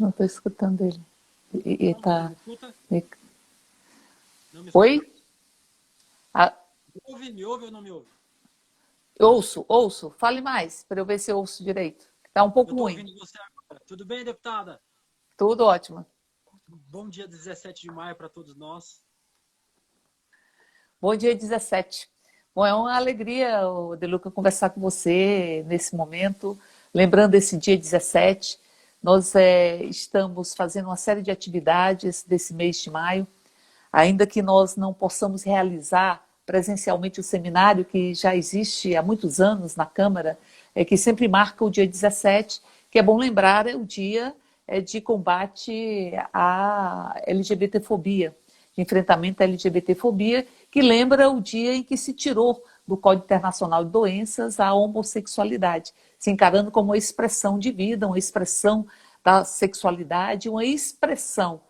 Não estou escutando ele. E Não, você tá. me escuta? Não me escuta? Oi? Ah, Me ouve ou não me ouve? ouço, ouço. Fale mais, para eu ver se eu ouço direito. Está um Eu pouco estou ruim. ouvindo você agora. Tudo bem, deputada? Tudo ótimo. Bom dia 17 de maio para todos nós. Bom dia, 17. Bom, é uma alegria, Deluca, conversar com você nesse momento. Lembrando esse dia 17, nós estamos fazendo uma série de atividades desse mês de maio, ainda que nós não possamos realizar presencialmente o seminário que já existe há muitos anos na Câmara, que sempre marca o dia 17, que é bom lembrar, é o dia de combate à LGBTfobia, de enfrentamento à LGBTfobia, que lembra o dia em que se tirou do Código Internacional de Doenças a homossexualidade, se encarando como uma expressão de vida, uma expressão da sexualidade, uma expressão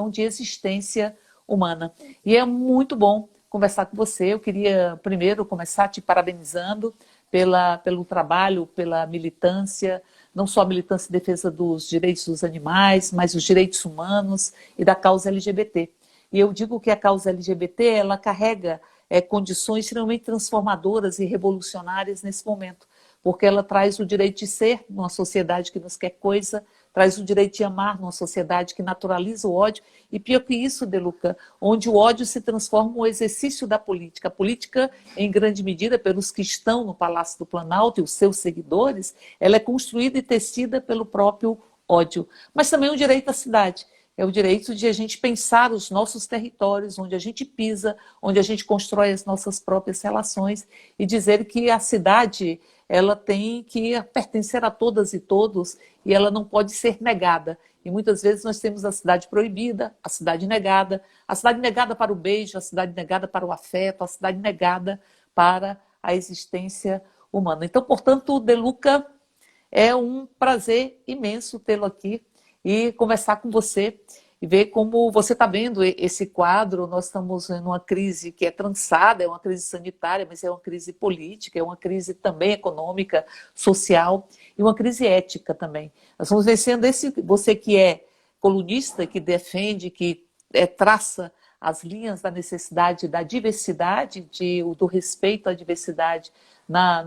de existência humana. E é muito bom conversar com você. Eu queria primeiro começar te parabenizando pelo trabalho, pela militância, não só a militância em defesa dos direitos dos animais, mas os direitos humanos e da causa LGBT. E eu digo que a causa LGBT, ela carrega condições extremamente transformadoras e revolucionárias nesse momento, porque ela traz o direito de ser numa sociedade que nos quer coisa, traz o direito de amar numa sociedade que naturaliza o ódio, e pior que isso, Deluca, onde o ódio se transforma no exercício da política. A política, em grande medida, pelos que estão no Palácio do Planalto e os seus seguidores, ela é construída e tecida pelo próprio ódio. Mas também o direito à cidade. É o direito de a gente pensar os nossos territórios, onde a gente pisa, onde a gente constrói as nossas próprias relações e dizer que a cidade ela tem que pertencer a todas e todos e ela não pode ser negada. E muitas vezes nós temos a cidade proibida, a cidade negada para o beijo, a cidade negada para o afeto, a cidade negada para a existência humana. Então, portanto, Deluca, é um prazer imenso tê-lo aqui e conversar com você e ver como você está vendo esse quadro. Nós estamos em uma crise que é trançada, é uma crise sanitária, mas é uma crise política, é uma crise também econômica, social e uma crise ética também. Nós estamos vencendo você que é colunista, que defende, que traça as linhas da necessidade da diversidade, do respeito à diversidade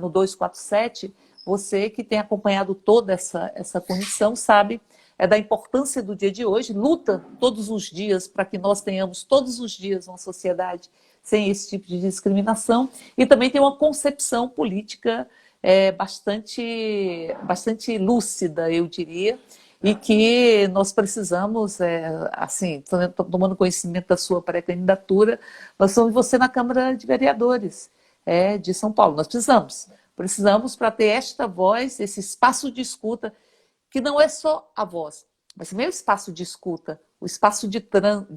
no 247, você que tem acompanhado toda essa condição sabe da importância do dia de hoje, luta todos os dias para que nós tenhamos todos os dias uma sociedade sem esse tipo de discriminação e também tem uma concepção política bastante lúcida, eu diria, e que nós precisamos, assim, tomando conhecimento da sua pré-candidatura, nós somos você na Câmara de Vereadores de São Paulo. Nós precisamos para ter esta voz, esse espaço de escuta, que não é só a voz, mas também é o espaço de escuta, o espaço de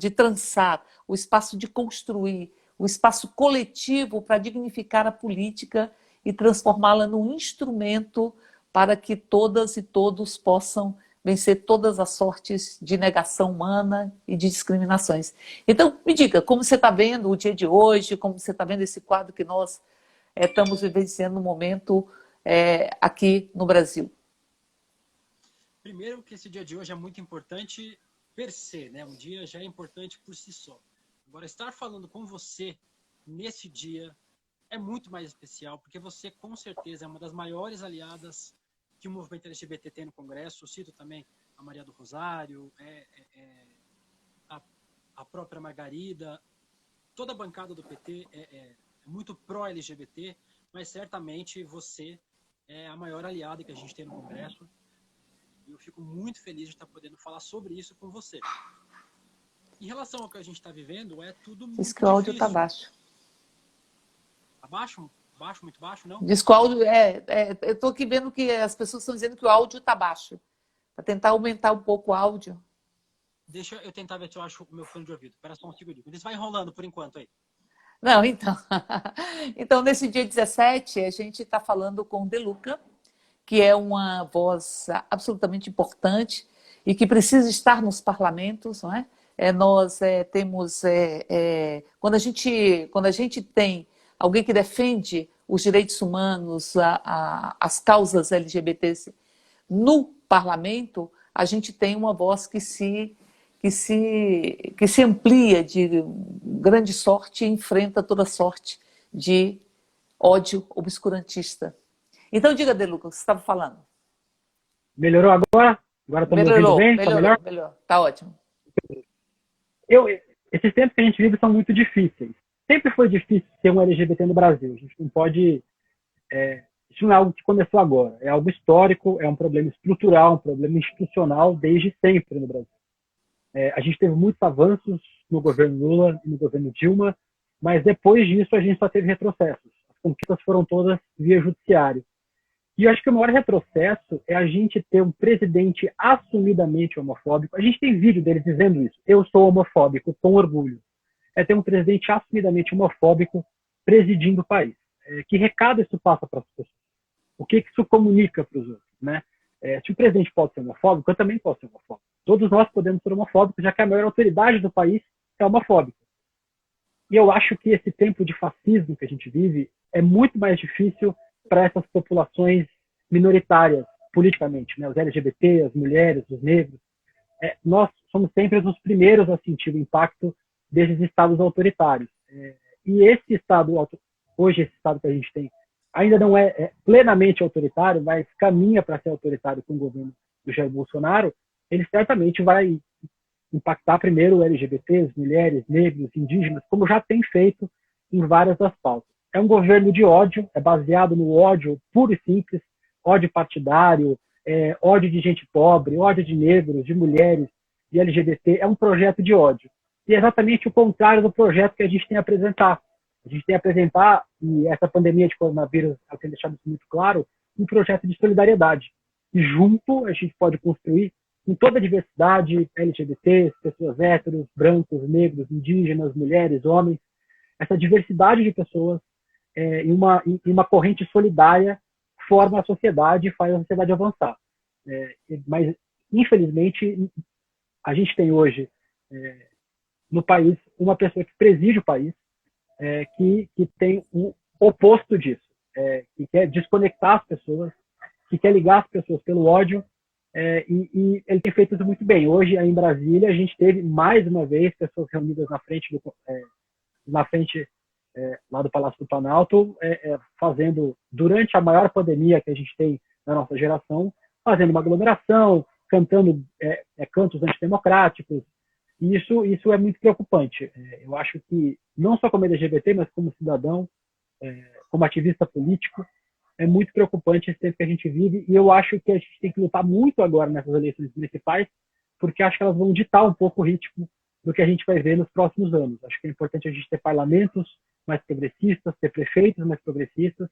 trançar, o espaço de construir, o espaço coletivo para dignificar a política e transformá-la num instrumento para que todas e todos possam vencer todas as sortes de negação humana e de discriminações. Então, me diga, como você está vendo o dia de hoje, como você está vendo esse quadro que nós estamos vivenciando no momento aqui no Brasil? Primeiro que esse dia de hoje é muito importante per se, né? Um dia já é importante por si só. Agora, estar falando com você nesse dia é muito mais especial, porque você, com certeza, é uma das maiores aliadas que o movimento LGBT tem no Congresso. Eu cito também a Maria do Rosário, a, a própria Margarida, toda a bancada do PT é muito pró-LGBT, mas certamente você é a maior aliada que a gente tem no Congresso. E eu fico muito feliz de estar podendo falar sobre isso com você. Em relação ao que a gente está vivendo, é tudo Diz muito que o áudio está difícil. baixo. Abaixo? Baixo, muito baixo, não? Diz que o áudio eu estou aqui vendo que as pessoas estão dizendo que o áudio está baixo. Para tentar aumentar um pouco o áudio. Deixa eu tentar ver se eu acho o meu fone de ouvido. Espera só um segundinho. Eles vai enrolando por enquanto aí. Não, então. Então, nesse dia 17, a gente está falando com o Deluca, que é uma voz absolutamente importante e que precisa estar nos parlamentos, não é? Nós temos, quando a gente tem alguém que defende os direitos humanos, as causas LGBTs no parlamento, a gente tem uma voz que se amplia de grande sorte e enfrenta toda sorte de ódio obscurantista. Então, diga, De Luca, o que você estava falando. Melhorou agora? Agora estão me ouvindo Melhorou, bem? Está melhor? melhorou, melhorou. Tá ótimo. Esses tempos que a gente vive são muito difíceis. Sempre foi difícil ser um LGBT no Brasil. A gente não pode... isso não é algo que começou agora. É algo histórico, é um problema estrutural, um problema institucional desde sempre no Brasil. A gente teve muitos avanços no governo Lula e no governo Dilma, mas depois disso a gente só teve retrocessos. As conquistas foram todas via judiciário. E eu acho que o maior retrocesso é a gente ter um presidente assumidamente homofóbico. A gente tem vídeo dele dizendo isso. Eu sou homofóbico, com orgulho. É ter um presidente assumidamente homofóbico presidindo o país. Que recado isso passa para as pessoas? O que isso comunica para os outros? Né? Se o presidente pode ser homofóbico, eu também posso ser homofóbico. Todos nós podemos ser homofóbicos, já que a maior autoridade do país é homofóbica. E eu acho que esse tempo de fascismo que a gente vive é muito mais difícil para essas populações minoritárias politicamente, né? Os LGBT, as mulheres, os negros. Nós somos sempre os primeiros a sentir o impacto desses estados autoritários. E esse estado, hoje esse estado que a gente tem, ainda não é plenamente autoritário, mas caminha para ser autoritário com o governo do Jair Bolsonaro. Ele certamente vai impactar primeiro LGBTs, mulheres, negros, indígenas, como já tem feito em várias das pautas. É um governo de ódio, é baseado no ódio puro e simples, ódio partidário, ódio de gente pobre, ódio de negros, de mulheres, de LGBT. É um projeto de ódio. E é exatamente o contrário do projeto que a gente tem a apresentar. A gente tem a apresentar, e essa pandemia de coronavírus tem deixado isso muito claro, um projeto de solidariedade. E junto a gente pode construir com toda a diversidade, LGBTs, pessoas héteros, brancos, negros, indígenas, mulheres, homens, essa diversidade de pessoas em uma corrente solidária forma a sociedade e faz a sociedade avançar. Mas, infelizmente, a gente tem hoje no país uma pessoa que preside o país que tem o oposto disso, que quer desconectar as pessoas, que quer ligar as pessoas pelo ódio, e ele tem feito isso muito bem. Hoje, aí em Brasília, a gente teve, mais uma vez, pessoas reunidas na frente lá do Palácio do Planalto, fazendo, durante a maior pandemia que a gente tem na nossa geração, fazendo uma aglomeração, cantando cantos antidemocráticos. E isso é muito preocupante. Eu acho que, não só como LGBT, mas como cidadão, como ativista político, é muito preocupante esse tempo que a gente vive, e eu acho que a gente tem que lutar muito agora nessas eleições municipais, porque acho que elas vão ditar um pouco o ritmo do que a gente vai ver nos próximos anos. Acho que é importante a gente ter parlamentos mais progressistas, ter prefeitos mais progressistas,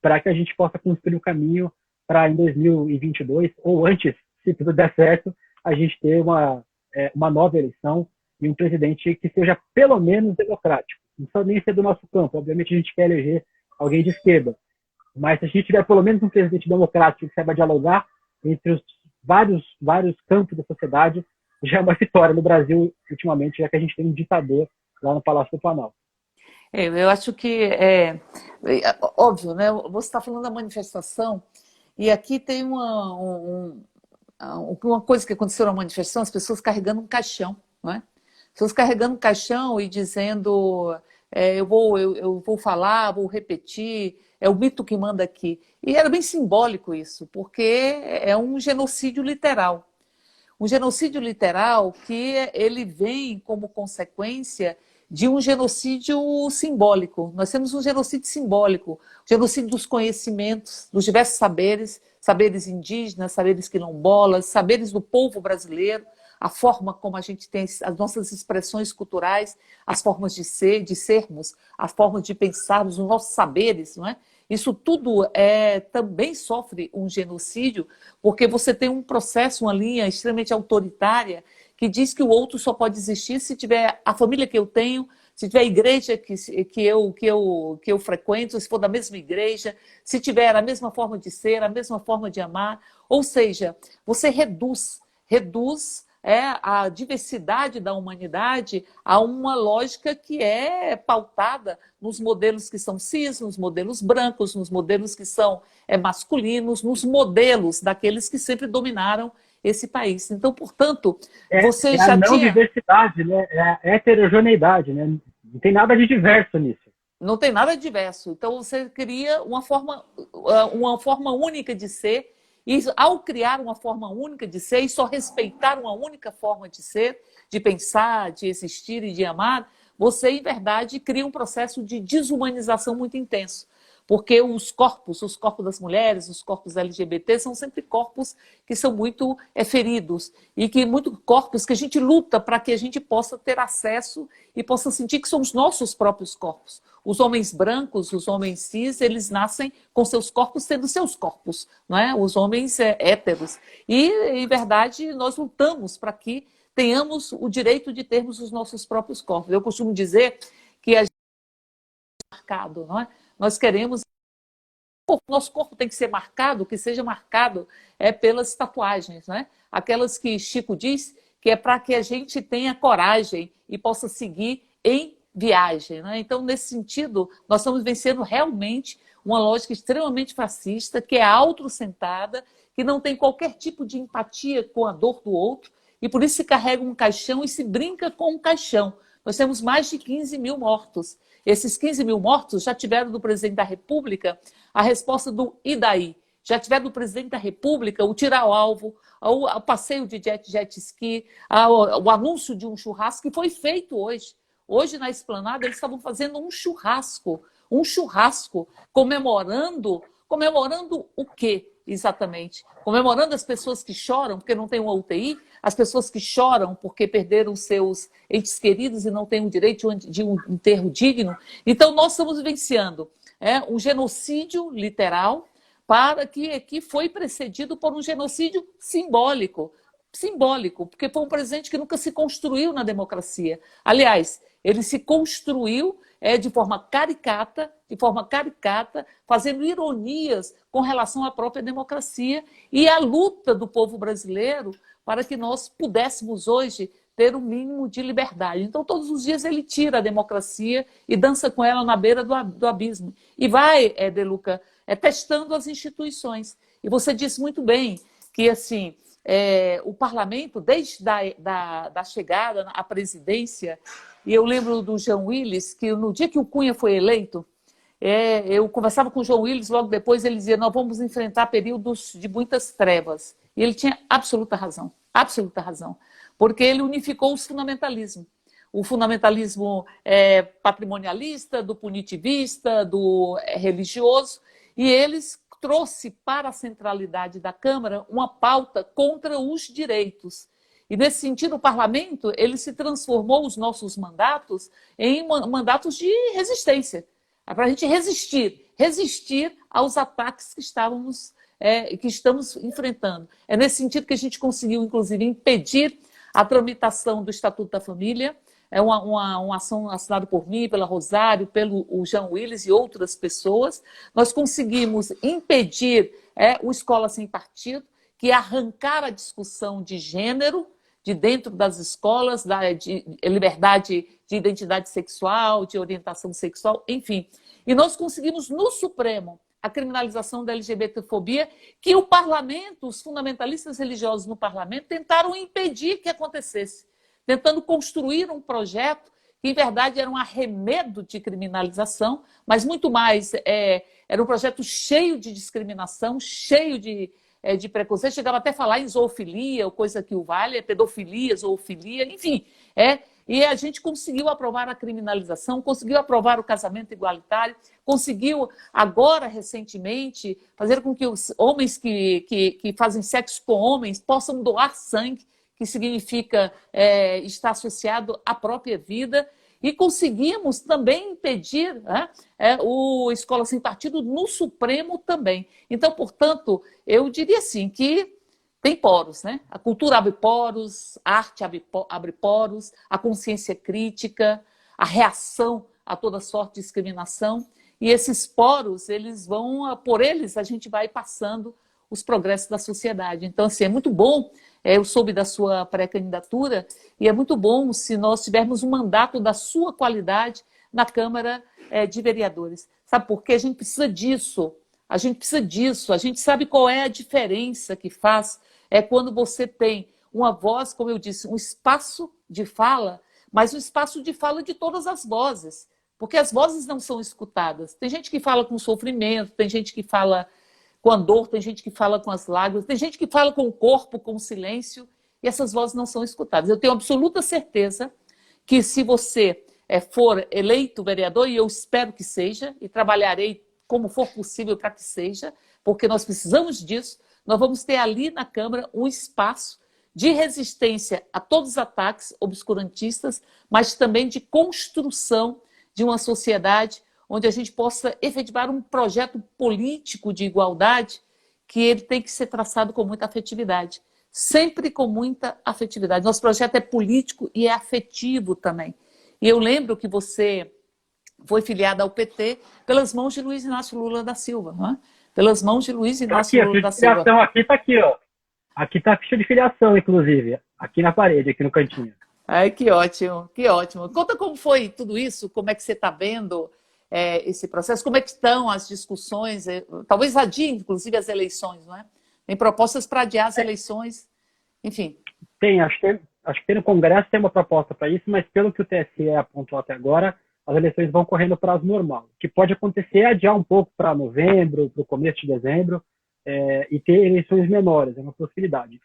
para que a gente possa construir o caminho para, em 2022, ou antes, se tudo der certo, a gente ter uma nova eleição e um presidente que seja pelo menos democrático. Não precisa nem ser do nosso campo. Obviamente a gente quer eleger alguém de esquerda, mas se a gente tiver pelo menos um presidente democrático que saiba dialogar entre os vários campos da sociedade, já é uma vitória no Brasil ultimamente, já que a gente tem um ditador lá no Palácio do Planalto. Eu acho que óbvio, né? Você está falando da manifestação, e aqui tem uma coisa que aconteceu na manifestação, as pessoas carregando um caixão, não é? Pessoas carregando um caixão e dizendo eu vou falar, vou repetir, é o mito que manda aqui. E era bem simbólico isso, porque é um genocídio literal. Um genocídio literal que ele vem como consequência de um genocídio simbólico. Nós temos um genocídio simbólico, o genocídio dos conhecimentos, dos diversos saberes, saberes indígenas, saberes quilombolas, saberes do povo brasileiro, a forma como a gente tem as nossas expressões culturais, as formas de ser, de sermos, as formas de pensarmos, os nossos saberes, não é? Isso tudo também sofre um genocídio, porque você tem um processo, uma linha extremamente autoritária que diz que o outro só pode existir se tiver a família que eu tenho, se tiver a igreja que eu frequento, se for da mesma igreja, se tiver a mesma forma de ser, a mesma forma de amar. Ou seja, você reduz a diversidade da humanidade a uma lógica que é pautada nos modelos que são cis, nos modelos brancos, nos modelos que são masculinos, nos modelos daqueles que sempre dominaram esse país. Então, portanto, É, você é a já não tinha... diversidade, né? É a heterogeneidade, né? Não tem nada de diverso nisso. Não tem nada diverso. Então, você cria uma forma única de ser, e ao criar uma forma única de ser e só respeitar uma única forma de ser, de pensar, de existir e de amar, você, em verdade, cria um processo de desumanização muito intenso. Porque os corpos das mulheres, os corpos LGBT, são sempre corpos que são muito feridos e que muito corpos que a gente luta para que a gente possa ter acesso e possa sentir que são os nossos próprios corpos. Os homens brancos, os homens cis, eles nascem com seus corpos tendo seus corpos, não é? Os homens héteros. E, em verdade, nós lutamos para que tenhamos o direito de termos os nossos próprios corpos. Eu costumo dizer que a gente é marcado, não é? Nós queremos... Nosso corpo tem que ser marcado, que seja marcado pelas tatuagens, né? Aquelas que Chico diz que é para que a gente tenha coragem e possa seguir em viagem, né? Então, nesse sentido, nós estamos vencendo realmente uma lógica extremamente fascista, que é autocentrada, que não tem qualquer tipo de empatia com a dor do outro, e por isso se carrega um caixão e se brinca com um caixão. Nós temos mais de 15 mil mortos. Esses 15 mil mortos já tiveram do presidente da República a resposta do "e daí?". Já tiveram do presidente da República o tirar o alvo, o passeio de jet ski, o anúncio de um churrasco que foi feito hoje. Hoje, na Esplanada, eles estavam fazendo um churrasco comemorando o quê, exatamente? Comemorando as pessoas que choram porque não têm uma UTI, as pessoas que choram porque perderam seus entes queridos e não têm o direito de um enterro digno. Então, nós estamos vivenciando um genocídio literal que foi precedido por um genocídio simbólico, porque foi um presente que nunca se construiu na democracia. Aliás, ele se construiu de forma caricata, fazendo ironias com relação à própria democracia e à luta do povo brasileiro para que nós pudéssemos hoje ter um mínimo de liberdade. Então, todos os dias ele tira a democracia e dança com ela na beira do abismo. E vai, De Luca, testando as instituições. E você disse muito bem que assim, o parlamento, desde da chegada à presidência, e eu lembro do João Willis, que no dia que o Cunha foi eleito, eu conversava com o João Willis, logo depois ele dizia: nós vamos enfrentar períodos de muitas trevas. E ele tinha absoluta razão, porque ele unificou os fundamentalismos. O fundamentalismo patrimonialista, do punitivista, do religioso, e eles trouxe para a centralidade da Câmara uma pauta contra os direitos. E, nesse sentido, o parlamento ele se transformou, os nossos mandatos, em mandatos de resistência, para a gente resistir aos ataques que estamos enfrentando. É nesse sentido que a gente conseguiu, inclusive, impedir a tramitação do Estatuto da Família, uma ação assinada por mim, pela Rosário, pelo João Willis e outras pessoas. Nós conseguimos impedir o Escola Sem Partido, que é arrancar a discussão de gênero de dentro das escolas, de liberdade de identidade sexual, de orientação sexual, enfim. E nós conseguimos, no Supremo, a criminalização da LGBTfobia, que o parlamento, os fundamentalistas religiosos no parlamento, tentaram impedir que acontecesse, tentando construir um projeto que, em verdade, era um arremedo de criminalização, mas muito mais, era um projeto cheio de discriminação, cheio de preconceito, chegava até a falar em zoofilia, ou coisa que o vale, pedofilia, zoofilia, enfim. E a gente conseguiu aprovar a criminalização, conseguiu aprovar o casamento igualitário, conseguiu, agora, recentemente, fazer com que os homens que fazem sexo com homens possam doar sangue, que significa estar associado à própria vida, e conseguimos também impedir o Escola Sem Partido no Supremo também. Então, portanto, eu diria assim que tem poros, né? A cultura abre poros, a arte abre poros, a consciência crítica, a reação a toda sorte de discriminação, e esses poros, por eles a gente vai passando os progressos da sociedade. Então, assim, é muito bom, eu soube da sua pré-candidatura, e é muito bom se nós tivermos um mandato da sua qualidade na Câmara de Vereadores. Sabe por quê? A gente precisa disso, a gente sabe qual é a diferença que faz é quando você tem uma voz, como eu disse, um espaço de fala, mas um espaço de fala de todas as vozes, porque as vozes não são escutadas. Tem gente que fala com sofrimento, tem gente que fala com a dor, tem gente que fala com as lágrimas, tem gente que fala com o corpo, com o silêncio, e essas vozes não são escutadas. Eu tenho absoluta certeza que se você for eleito vereador, e eu espero que seja, e trabalharei como for possível para que seja, porque nós precisamos disso, nós vamos ter ali na Câmara um espaço de resistência a todos os ataques obscurantistas, mas também de construção de uma sociedade onde a gente possa efetivar um projeto político de igualdade que ele tem que ser traçado com muita afetividade, sempre com muita afetividade. Nosso projeto é político e é afetivo também. E eu lembro que você foi filiada ao PT pelas mãos de Luiz Inácio Lula da Silva, não é? Pelas mãos de Luiz Inácio Lula da Silva. Aqui está aqui, ó. Aqui está a ficha de filiação, inclusive. Aqui na parede, aqui no cantinho. Ai, que ótimo, que ótimo. Conta como foi tudo isso, como é que você está vendo esse processo, como é que estão as discussões, talvez adie, inclusive, as eleições, não é? Tem propostas para adiar as eleições, enfim. Tem, acho que no Congresso tem uma proposta para isso, mas pelo que o TSE apontou até agora, as eleições vão correndo no prazo normal. O que pode acontecer é adiar um pouco para novembro, para o começo de dezembro, e ter eleições menores, é uma possibilidade.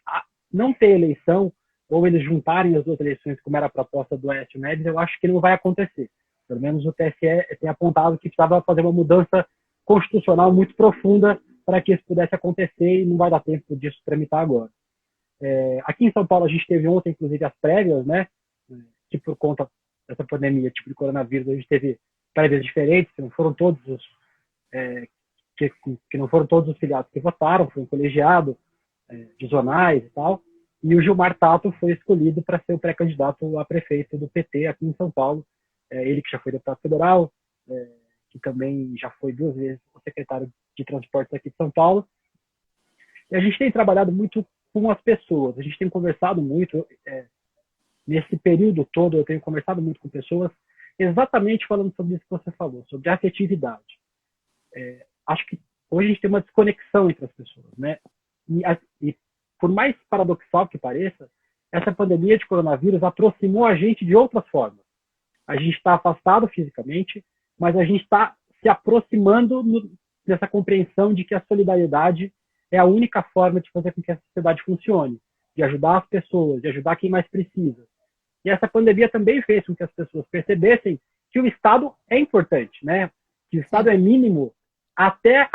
Não ter eleição, ou eles juntarem as duas eleições, como era a proposta do Aécio Neves, eu acho que não vai acontecer. Pelo menos o TSE tem apontado que precisava fazer uma mudança constitucional muito profunda para que isso pudesse acontecer, e não vai dar tempo disso tramitar agora. Aqui em São Paulo, a gente teve ontem, inclusive, as prévias, né? Que por conta dessa pandemia, tipo de coronavírus, a gente teve prévias diferentes, que não foram todos os que não foram todos os filiados que votaram, foi um colegiado de zonais e tal, e o Gilmar Tato foi escolhido para ser o pré-candidato a prefeito do PT aqui em São Paulo, ele que já foi deputado federal, que também já foi 2 vezes o secretário de transportes aqui de São Paulo, e a gente tem trabalhado muito com as pessoas, a gente tem conversado muito, nesse período todo eu tenho conversado muito com pessoas, exatamente falando sobre isso que você falou, sobre afetividade. Acho que hoje a gente tem uma desconexão entre as pessoas, né? E por mais paradoxal que pareça, essa pandemia de coronavírus aproximou a gente de outras formas. A gente está afastado fisicamente, mas a gente está se aproximando dessa compreensão de que a solidariedade é a única forma de fazer com que a sociedade funcione, de ajudar as pessoas, de ajudar quem mais precisa. E essa pandemia também fez com que as pessoas percebessem que o Estado é importante, né? Que o Estado é mínimo até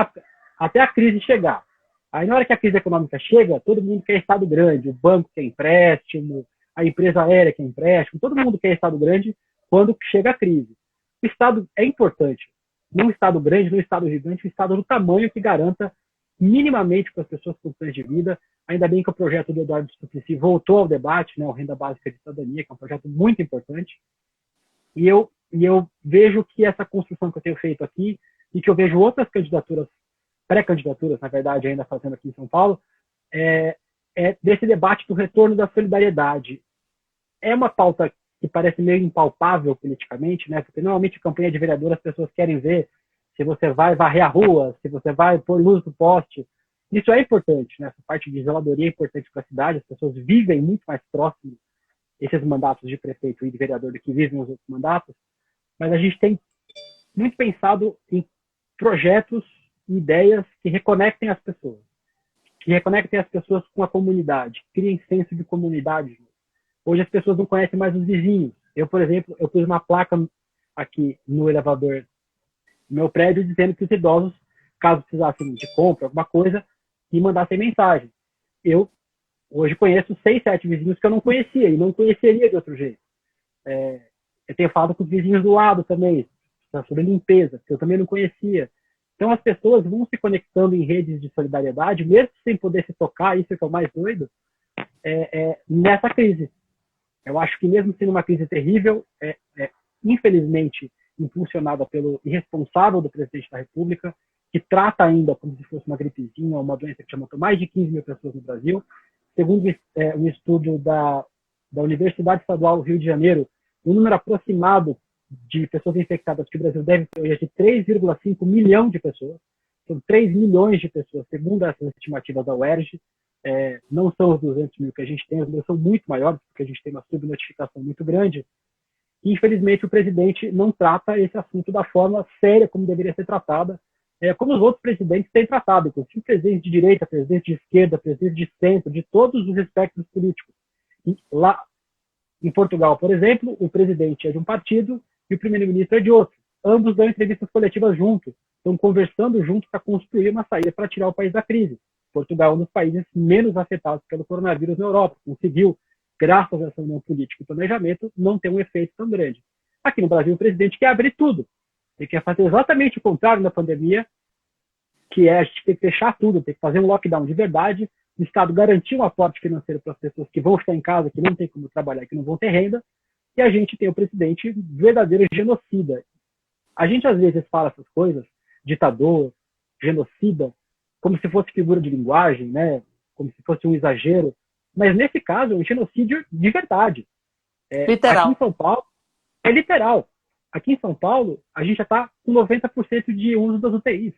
a crise chegar. Aí, na hora que a crise econômica chega, todo mundo quer Estado grande, o banco quer empréstimo, a empresa aérea quer empréstimo, todo mundo quer Estado grande quando chega a crise. O Estado é importante. Não um Estado grande, não um Estado gigante, um Estado do tamanho que garanta minimamente para as pessoas condições de vida. Ainda bem que o projeto do Eduardo Suplicy voltou ao debate, né, o Renda Básica de Cidadania, que é um projeto muito importante. E eu vejo que essa construção que eu tenho feito aqui, e que eu vejo outras candidaturas, pré-candidaturas, na verdade, ainda fazendo aqui em São Paulo, é desse debate do retorno da solidariedade. É uma pauta que parece meio impalpável politicamente, né? Porque normalmente campanha de vereador as pessoas querem ver se você vai varrer a rua, se você vai pôr luz no poste. Isso é importante, né? Essa parte de zeladoria é importante para a cidade, as pessoas vivem muito mais próximo esses mandatos de prefeito e de vereador do que vivem os outros mandatos, mas a gente tem muito pensado em projetos e ideias que reconectem as pessoas, com a comunidade, criem senso de comunidade. Hoje as pessoas não conhecem mais os vizinhos. Eu, por exemplo, eu pus uma placa aqui no elevador do meu prédio dizendo que os idosos, caso precisassem de compra, alguma coisa, me mandassem mensagem. Eu hoje conheço 6, 7 vizinhos que eu não conhecia e não conheceria de outro jeito. Eu tenho falado com os vizinhos do lado também, sobre limpeza, que eu também não conhecia. Então as pessoas vão se conectando em redes de solidariedade, mesmo sem poder se tocar, isso é que é o mais doido, nessa crise. Eu acho que mesmo sendo uma crise terrível, infelizmente impulsionada pelo irresponsável do presidente da República, que trata ainda como se fosse uma gripezinha, uma doença que já matou mais de 15 mil pessoas no Brasil. Segundo um estudo da Universidade Estadual do Rio de Janeiro, o número aproximado de pessoas infectadas que o Brasil deve ter hoje é de 3,5 milhão de pessoas. São 3 milhões de pessoas, segundo essas estimativas da UERJ. não são os 200 mil que a gente tem, os números são muito maiores, porque a gente tem uma subnotificação muito grande. E, infelizmente, o presidente não trata esse assunto da forma séria como deveria ser tratada, como os outros presidentes têm tratado, inclusive presidente de direita, presidente de esquerda, presidente de centro, de todos os espectros políticos. E lá em Portugal, por exemplo, o presidente é de um partido e o primeiro-ministro é de outro. Ambos dão entrevistas coletivas juntos, estão conversando juntos para construir uma saída para tirar o país da crise. Portugal é um dos países menos afetados pelo coronavírus na Europa, conseguiu, graças a essa união política e planejamento, não ter um efeito tão grande. Aqui no Brasil, o presidente quer abrir tudo. Ele quer fazer exatamente o contrário da pandemia, que é a gente tem que fechar tudo, tem que fazer um lockdown de verdade, o Estado garantir um aporte financeiro para as pessoas que vão ficar em casa, que não tem como trabalhar, que não vão ter renda, e a gente tem o presidente verdadeiro genocida. A gente às vezes fala essas coisas, ditador, genocida, como se fosse figura de linguagem, né? Como se fosse um exagero, mas nesse caso é um genocídio de verdade. Literal. Aqui em São Paulo, é literal. Aqui em São Paulo, a gente já está com 90% de uso das UTIs.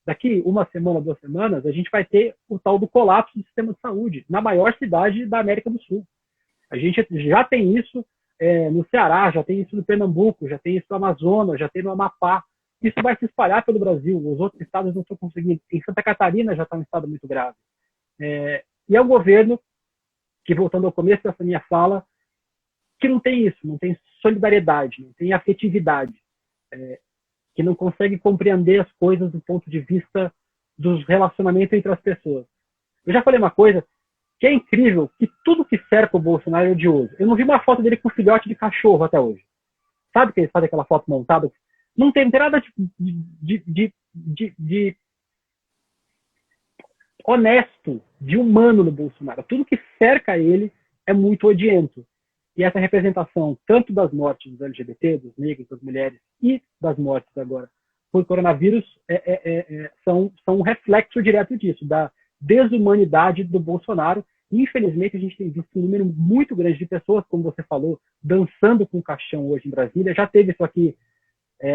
Daqui uma semana, 2 semanas, a gente vai ter o tal do colapso do sistema de saúde, na maior cidade da América do Sul. A gente já tem isso no Ceará, já tem isso no Pernambuco, já tem isso no Amazonas, já tem no Amapá. Isso vai se espalhar pelo Brasil. Os outros estados não estão conseguindo. Em Santa Catarina já está um estado muito grave. E é o governo que, voltando ao começo dessa minha fala, que não tem isso, não tem solidariedade, não tem afetividade, que não consegue compreender as coisas do ponto de vista dos relacionamentos entre as pessoas. Eu já falei uma coisa que é incrível, que tudo que cerca o Bolsonaro é odioso. Eu não vi uma foto dele com um filhote de cachorro até hoje. Sabe que eles fazem aquela foto montada? Não tem nada de honesto, de humano no Bolsonaro. Tudo que cerca ele é muito odiento. E essa representação, tanto das mortes dos LGBT, dos negros, das mulheres, e das mortes agora por coronavírus, são um reflexo direto disso, da desumanidade do Bolsonaro. Infelizmente, a gente tem visto um número muito grande de pessoas, como você falou, dançando com caixão hoje em Brasília. Já teve isso aqui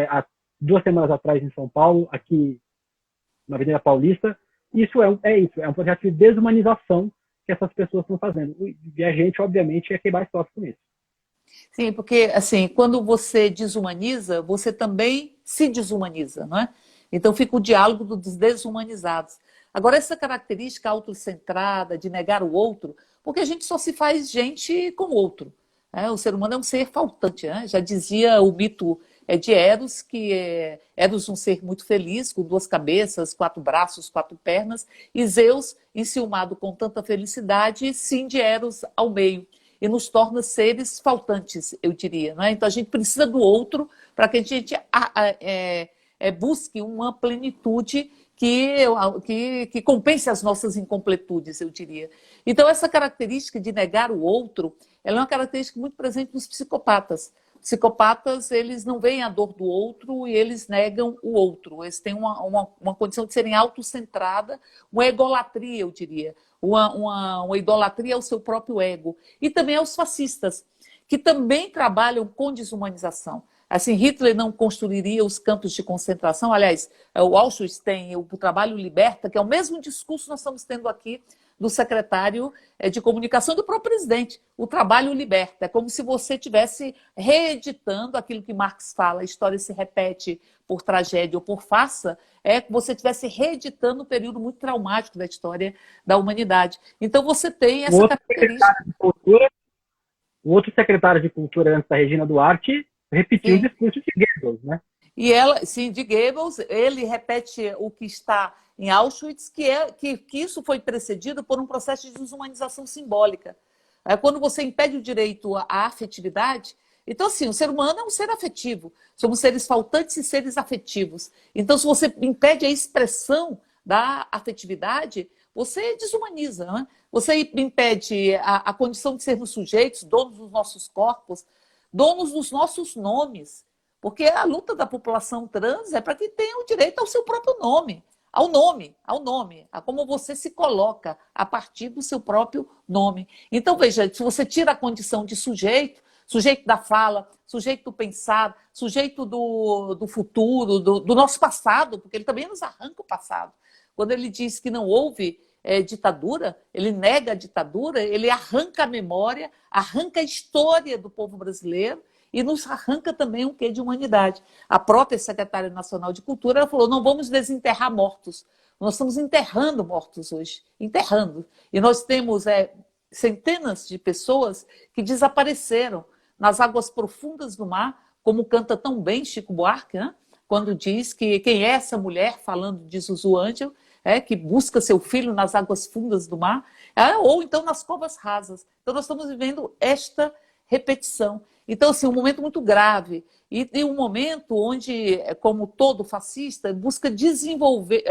há 2 semanas atrás em São Paulo, aqui na Avenida Paulista. Isso é um projeto de desumanização que essas pessoas estão fazendo. E a gente, obviamente, é quem mais sofre com isso. Sim, porque assim, quando você desumaniza, você também se desumaniza, não é? Então fica o diálogo dos desumanizados. Agora, essa característica autocentrada, de negar o outro, porque a gente só se faz gente com o outro. O ser humano é um ser faltante, né? Já dizia o mito de Eros, que Eros um ser muito feliz, com 2 cabeças, 4 braços, 4 pernas, e Zeus, enciumado com tanta felicidade, cinde Eros ao meio, e nos torna seres faltantes, eu diria. Não é? Então a gente precisa do outro para que a gente busque uma plenitude que compense as nossas incompletudes, eu diria. Então essa característica de negar o outro, ela é uma característica muito presente nos psicopatas. Psicopatas, eles não veem a dor do outro e eles negam o outro. Eles têm uma condição de serem autocentrada, uma egolatria, eu diria. Uma idolatria ao seu próprio ego. E também aos fascistas, que também trabalham com desumanização. Assim, Hitler não construiria os campos de concentração. Aliás, o Auschwitz tem o Trabalho Liberta, que é o mesmo discurso que nós estamos tendo aqui do secretário de comunicação e do próprio presidente. O trabalho liberta. É como se você estivesse reeditando aquilo que Marx fala, a história se repete por tragédia ou por farsa, é que você estivesse reeditando um período muito traumático da história da humanidade. Então você tem essa característica. O outro secretário de Cultura antes da Regina Duarte repetiu o discurso de Goebbels, né? E ela, sim, de Goebbels, ele repete o que está em Auschwitz, que isso foi precedido por um processo de desumanização simbólica. Quando você impede o direito à afetividade, então, assim, o ser humano é um ser afetivo. Somos seres faltantes e seres afetivos. Então, se você impede a expressão da afetividade, você desumaniza, né? Você impede a condição de sermos sujeitos, donos dos nossos corpos, donos dos nossos nomes. Porque a luta da população trans é para que tenha o direito ao seu próprio nome. Ao nome, a como você se coloca a partir do seu próprio nome. Então, veja, se você tira a condição de sujeito, sujeito da fala, sujeito do pensar, sujeito do futuro, do nosso passado, porque ele também nos arranca o passado. Quando ele diz que não houve ditadura, ele nega a ditadura, ele arranca a memória, arranca a história do povo brasileiro e nos arranca também um quê de humanidade. A própria secretária nacional de Cultura, ela falou, não vamos desenterrar mortos, nós estamos enterrando mortos hoje, enterrando. E nós temos centenas de pessoas que desapareceram nas águas profundas do mar, como canta tão bem Chico Buarque, né? Quando diz que quem é essa mulher, falando de Zuzu Ângelo, que busca seu filho nas águas fundas do mar, ou então nas covas rasas. Então nós estamos vivendo esta repetição. Então, assim, um momento muito grave e um momento onde, como todo fascista, busca desenvolver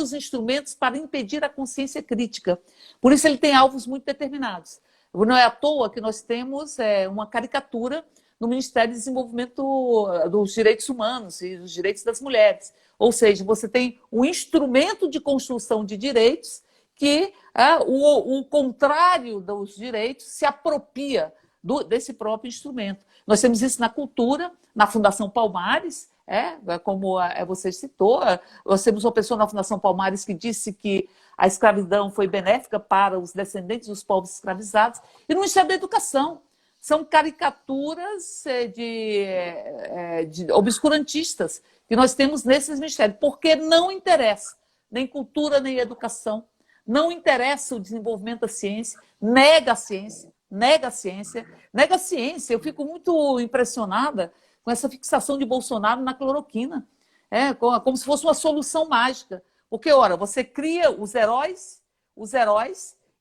os instrumentos para impedir a consciência crítica. Por isso ele tem alvos muito determinados. Não é à toa que nós temos uma caricatura no Ministério do Desenvolvimento dos Direitos Humanos e dos Direitos das Mulheres. Ou seja, você tem um instrumento de construção de direitos que o contrário dos direitos se apropria desse próprio instrumento. Nós temos isso na cultura, na Fundação Palmares, como você citou, nós temos uma pessoa na Fundação Palmares que disse que a escravidão foi benéfica para os descendentes dos povos escravizados, e no Ministério da Educação. São caricaturas de obscurantistas que nós temos nesses ministérios, porque não interessa nem cultura, nem educação, não interessa o desenvolvimento da ciência, nega a ciência, nega a ciência, nega a ciência. Eu fico muito impressionada com essa fixação de Bolsonaro na cloroquina, como se fosse uma solução mágica. Porque, ora, você cria os heróis,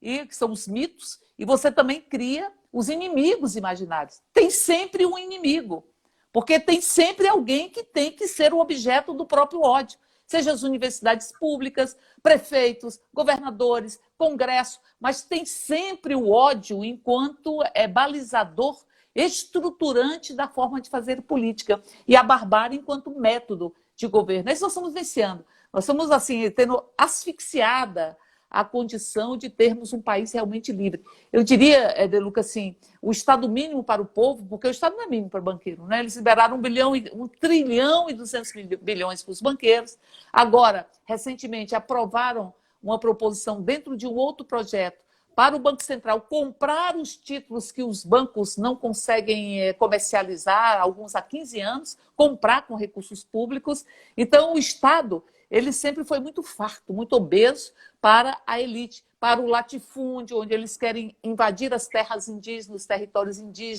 e que são os mitos, e você também cria os inimigos imaginários. Tem sempre um inimigo, porque tem sempre alguém que tem que ser o objeto do próprio ódio, seja as universidades públicas, prefeitos, governadores, congresso, mas tem sempre o ódio enquanto balizador estruturante da forma de fazer política e a barbárie enquanto método de governo. Isso nós estamos vencendo. Nós estamos assim, tendo asfixiada a condição de termos um país realmente livre. Eu diria, De Luca, assim, o Estado mínimo para o povo, porque o Estado não é mínimo para o banqueiro, né? Eles liberaram 1 trilhão e 200 bilhões para os banqueiros. Agora, recentemente, aprovaram uma proposição dentro de um outro projeto para o Banco Central comprar os títulos que os bancos não conseguem comercializar, alguns há 15 anos, comprar com recursos públicos. Então, o Estado, ele sempre foi muito farto, muito obeso para a elite, para o latifúndio, onde eles querem invadir as terras indígenas,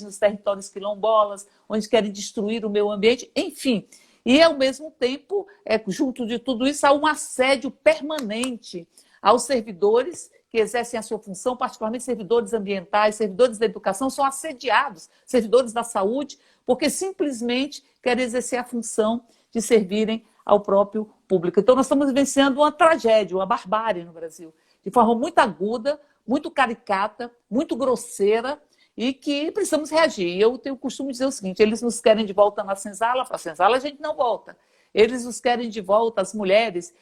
os territórios quilombolas, onde querem destruir o meio ambiente, enfim. E, ao mesmo tempo, junto de tudo isso, há um assédio permanente aos servidores que exercem a sua função, particularmente servidores ambientais, servidores da educação, são assediados, servidores da saúde, porque simplesmente querem exercer a função de servirem ao próprio público. Então, nós estamos vivenciando uma tragédia, uma barbárie no Brasil, de forma muito aguda, muito caricata, muito grosseira, e que precisamos reagir. Eu tenho o costume de dizer o seguinte, eles nos querem de volta na senzala, a senzala a gente não volta. Eles nos querem de volta, as mulheres,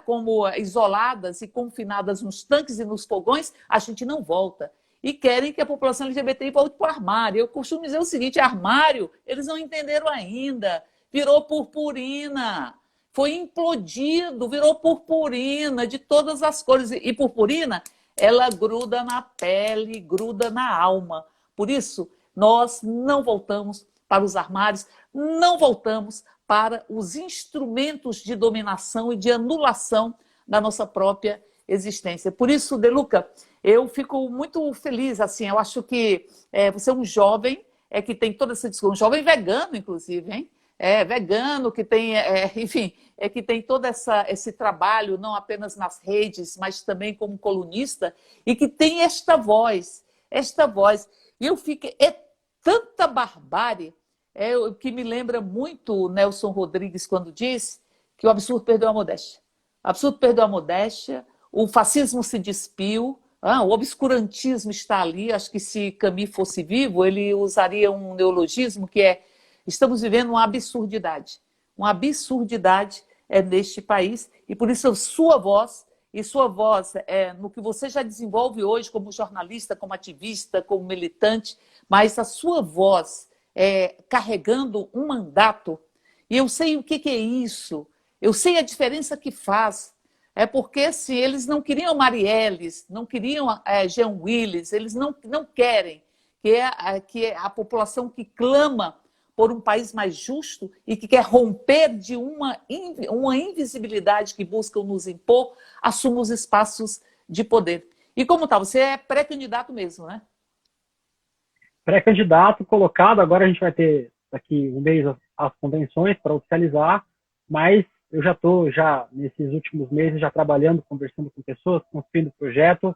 como isoladas e confinadas nos tanques e nos fogões, a gente não volta. E querem que a população LGBT volte para o armário. Eu costumo dizer o seguinte, armário, eles não entenderam ainda, virou purpurina. Foi implodido, virou purpurina de todas as cores. E purpurina, ela gruda na pele, gruda na alma. Por isso, nós não voltamos para os armários, não voltamos para os instrumentos de dominação e de anulação da nossa própria existência. Por isso, De Luca, eu fico muito feliz. Assim, eu acho que você é um jovem que tem toda essa discussão, um jovem vegano, inclusive, hein? Vegano, que tem, enfim, que tem todo esse trabalho, não apenas nas redes, mas também como colunista, e que tem esta voz. E eu fico, tanta barbárie, que me lembra muito o Nelson Rodrigues quando diz que o absurdo perdeu a modéstia. O absurdo perdeu a modéstia, o fascismo se despiu, o obscurantismo está ali. Acho que se Camus fosse vivo, ele usaria um neologismo que estamos vivendo uma absurdidade neste país, e por isso sua voz no que você já desenvolve hoje como jornalista, como ativista, como militante, mas a sua voz carregando um mandato, e eu sei o que é isso, eu sei a diferença que faz É porque assim, eles não queriam Marielles, não queriam Jean Willis, eles não querem que a população que clama por um país mais justo e que quer romper de uma invisibilidade que buscam nos impor, assuma os espaços de poder. E como tal, você é pré-candidato mesmo, né? Pré-candidato colocado, agora a gente vai ter daqui um mês as convenções para oficializar, mas eu já estou nesses últimos meses já trabalhando, conversando com pessoas, construindo projeto,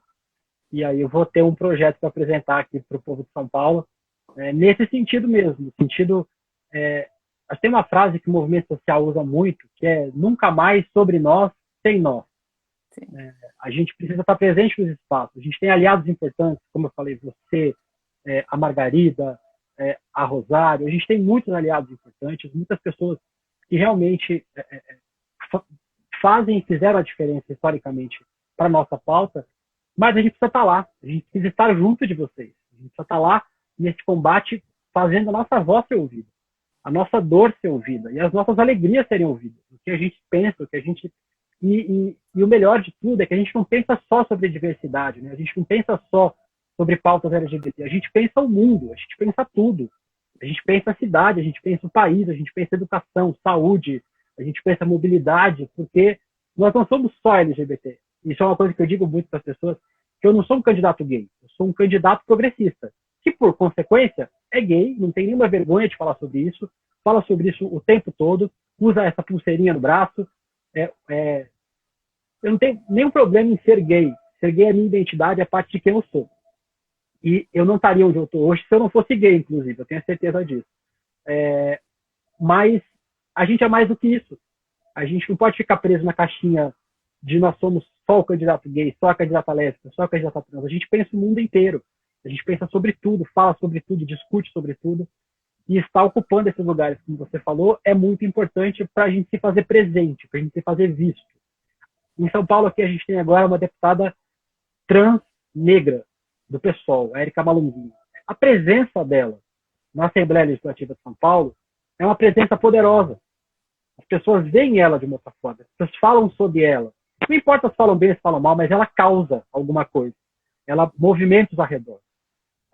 e aí eu vou ter um projeto para apresentar aqui para o povo de São Paulo, nesse sentido mesmo, no sentido, acho que tem uma frase que o movimento social usa muito, que é nunca mais sobre nós, sem nós. A gente precisa estar presente nos espaços, a gente tem aliados importantes, como eu falei, você, a Margarida, a Rosário, a gente tem muitos aliados importantes, muitas pessoas que realmente fazem e fizeram a diferença historicamente para a nossa pauta, mas a gente precisa estar lá, a gente precisa estar junto de vocês, a gente precisa estar lá nesse combate, fazendo a nossa voz ser ouvida, a nossa dor ser ouvida e as nossas alegrias serem ouvidas, o que a gente pensa, o que a gente... E o melhor de tudo é que a gente não pensa só sobre diversidade, né? A gente não pensa só sobre pautas LGBT, a gente pensa o mundo, a gente pensa tudo. A gente pensa a cidade, a gente pensa o país, a gente pensa educação, saúde, a gente pensa mobilidade, porque nós não somos só LGBT. Isso é uma coisa que eu digo muito para as pessoas, que eu não sou um candidato gay, eu sou um candidato progressista, que por consequência é gay, não tem nenhuma vergonha de falar sobre isso, fala sobre isso o tempo todo, usa essa pulseirinha no braço. Eu não tenho nenhum problema em ser gay. Ser gay é a minha identidade, é parte de quem eu sou. E eu não estaria onde eu estou hoje se eu não fosse gay, inclusive, eu tenho certeza disso. Mas a gente é mais do que isso. A gente não pode ficar preso na caixinha de nós somos só o candidato gay, só a candidata lésbica, só a candidata trans. A gente pensa o mundo inteiro. A gente pensa sobre tudo, fala sobre tudo, discute sobre tudo. E estar ocupando esses lugares, como você falou, é muito importante para a gente se fazer presente, para a gente se fazer visto. Em São Paulo, aqui a gente tem agora uma deputada trans negra do PSOL, a Érica Malunguinho. A presença dela na Assembleia Legislativa de São Paulo é uma presença poderosa. As pessoas veem ela de uma outra forma, as pessoas falam sobre ela. Não importa se falam bem ou se falam mal, mas ela causa alguma coisa. Ela movimenta os arredores.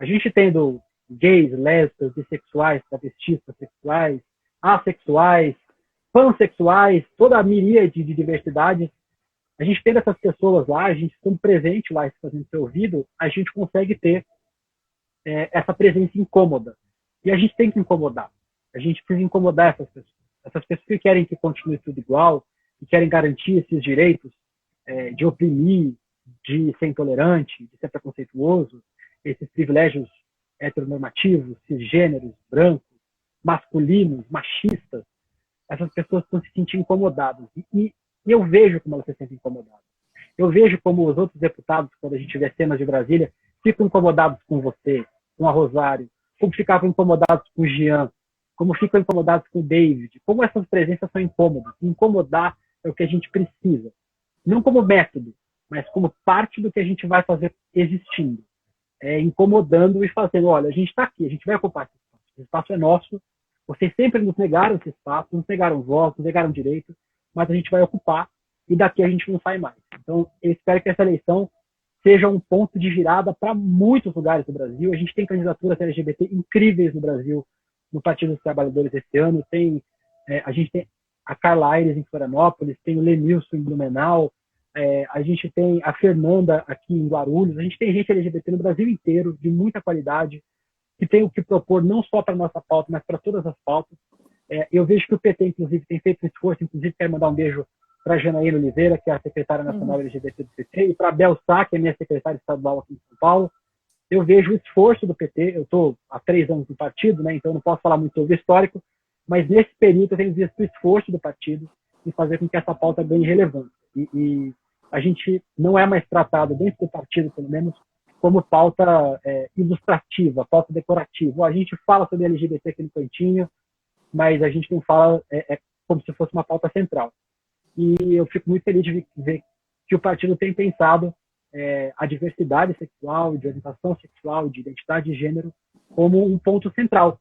A gente tendo gays, lésbicas, bissexuais, travestis, transexuais, assexuais, pansexuais, toda a miríade de diversidade. A gente tendo essas pessoas lá, a gente estando presente lá, fazendo seu ouvido, a gente consegue ter essa presença incômoda. E a gente tem que incomodar. A gente precisa incomodar essas pessoas. Essas pessoas que querem que continue tudo igual, que querem garantir esses direitos de oprimir, de ser intolerante, de ser preconceituoso, esses privilégios heteronormativos, cisgêneros, brancos, masculinos, machistas. Essas pessoas estão se sentindo incomodadas. E eu vejo como elas se sentem incomodadas. Eu vejo como os outros deputados, quando a gente vê cenas de Brasília, ficam incomodados com você, com a Rosário, como ficavam incomodados com o Jean, como ficam incomodados com o David, como essas presenças são incômodas. Incomodar é o que a gente precisa. Não como método, mas como parte do que a gente vai fazer existindo. Incomodando e fazendo, olha, a gente está aqui, a gente vai ocupar esse espaço. Esse espaço é nosso. Vocês sempre nos negaram esse espaço, nos negaram voz, nos negaram direito, mas a gente vai ocupar e daqui a gente não sai mais. Então, eu espero que essa eleição seja um ponto de virada para muitos lugares do Brasil. A gente tem candidaturas LGBT incríveis no Brasil, no Partido dos Trabalhadores esse ano. A gente tem a Carla Aires em Florianópolis, tem o Lenilson em Blumenau, a gente tem a Fernanda aqui em Guarulhos. A gente tem gente LGBT no Brasil inteiro, de muita qualidade, que tem o que propor não só para a nossa pauta, mas para todas as pautas. Eu vejo que o PT, inclusive, tem feito um esforço, inclusive quero mandar um beijo para a Janaína Oliveira, que é a secretária nacional LGBT do PT, e para a Bel Sá, que é minha secretária estadual aqui em São Paulo. Eu vejo o esforço do PT, eu estou há 3 anos no partido, né, então não posso falar muito sobre o histórico, mas nesse período eu tenho visto o esforço do partido em fazer com que essa pauta ganhe relevância. E a gente não é mais tratado, dentro do partido, pelo menos, como pauta ilustrativa, pauta decorativa. A gente fala sobre LGBT aqui no cantinho, mas a gente não fala como se fosse uma pauta central. E eu fico muito feliz de ver que o partido tem pensado a diversidade sexual, de orientação sexual, de identidade de gênero como um ponto central.